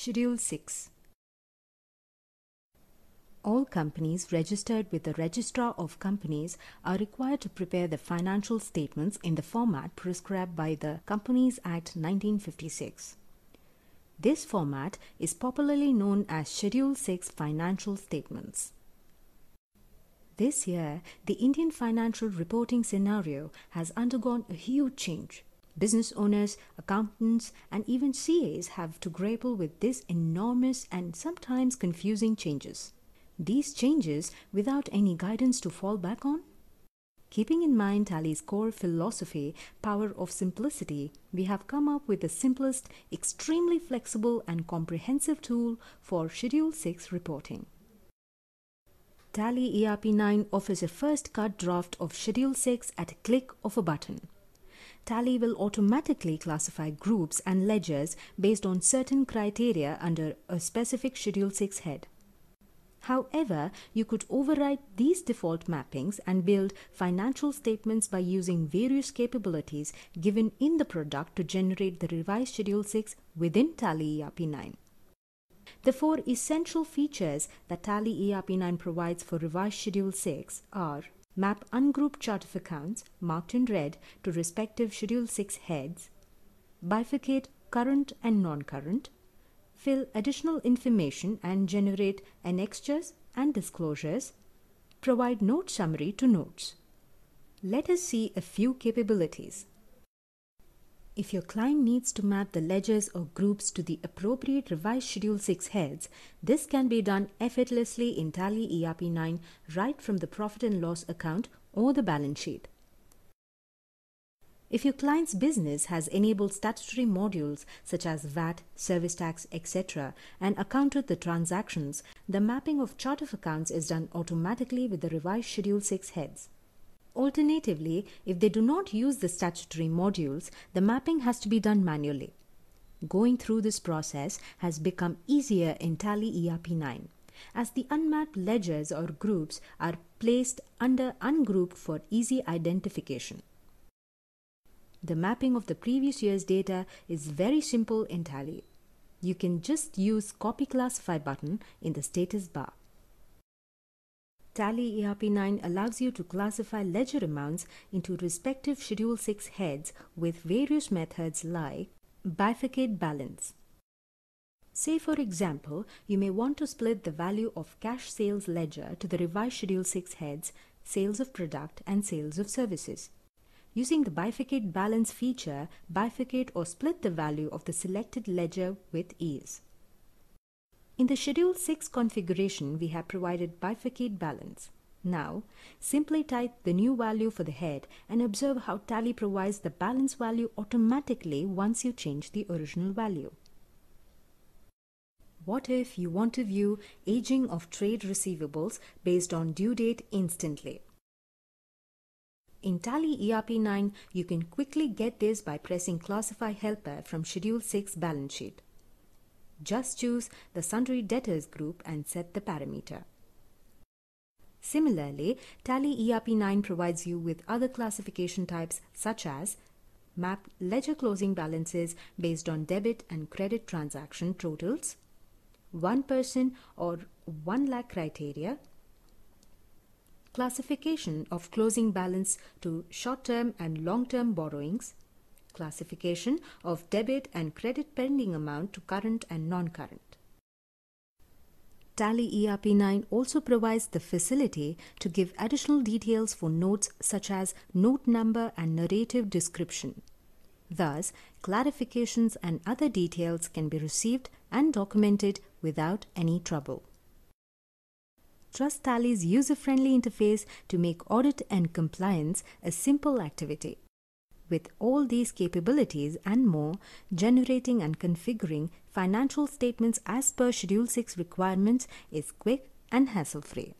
Schedule 6. All companies registered with the Registrar of Companies are required to prepare the financial statements in the format prescribed by the Companies Act 1956. This format is popularly known as Schedule 6 Financial Statements. This year, the Indian financial reporting scenario has undergone a huge change. Business owners, accountants, and even CAs have to grapple with these enormous and sometimes confusing changes. These changes without any guidance to fall back on? Keeping in mind Tally's core philosophy, power of simplicity, we have come up with the simplest, extremely flexible and comprehensive tool for Schedule 6 reporting. Tally.ERP 9 offers a first cut draft of Schedule 6 at a click of a button. Tally will automatically classify groups and ledgers based on certain criteria under a specific Schedule 6 head. However, you could override these default mappings and build financial statements by using various capabilities given in the product to generate the revised Schedule 6 within Tally.ERP 9. The four essential features that Tally.ERP 9 provides for revised Schedule 6 are: map ungrouped chart of accounts marked in red to respective Schedule 6 heads, bifurcate current and non-current, fill additional information and generate annexures and disclosures, provide note summary to notes. Let us see a few capabilities. If your client needs to map the ledgers or groups to the appropriate revised Schedule 6 heads, this can be done effortlessly in Tally.ERP 9 right from the profit and loss account or the balance sheet. If your client's business has enabled statutory modules such as VAT, service tax, etc. and accounted the transactions, the mapping of chart of accounts is done automatically with the revised Schedule 6 heads. Alternatively, if they do not use the statutory modules, the mapping has to be done manually. Going through this process has become easier in Tally.ERP 9, as the unmapped ledgers or groups are placed under ungrouped for easy identification. The mapping of the previous year's data is very simple in Tally. You can just use Copy Classify button in the status bar. Tally.ERP 9 allows you to classify ledger amounts into respective Schedule 6 heads with various methods like bifurcate balance. Say for example, you may want to split the value of cash sales ledger to the revised Schedule 6 heads, sales of product and sales of services. Using the bifurcate balance feature, bifurcate or split the value of the selected ledger with ease. In the Schedule 6 configuration, we have provided bifurcate balance. Now, simply type the new value for the head and observe how Tally provides the balance value automatically once you change the original value. What if you want to view aging of trade receivables based on due date instantly? In Tally.ERP 9, you can quickly get this by pressing Classify Helper from Schedule 6 balance sheet. Just choose the Sundry Debtors group and set the parameter. Similarly, Tally.ERP 9 provides you with other classification types such as map ledger closing balances based on debit and credit transaction totals, 1 person or 1 lakh criteria, classification of closing balance to short-term and long-term borrowings, classification of debit and credit pending amount to current and non-current. Tally.ERP 9 also provides the facility to give additional details for notes such as note number and narrative description. Thus, clarifications and other details can be received and documented without any trouble. Trust Tally's user-friendly interface to make audit and compliance a simple activity. With all these capabilities and more, generating and configuring financial statements as per Schedule 6 requirements is quick and hassle-free.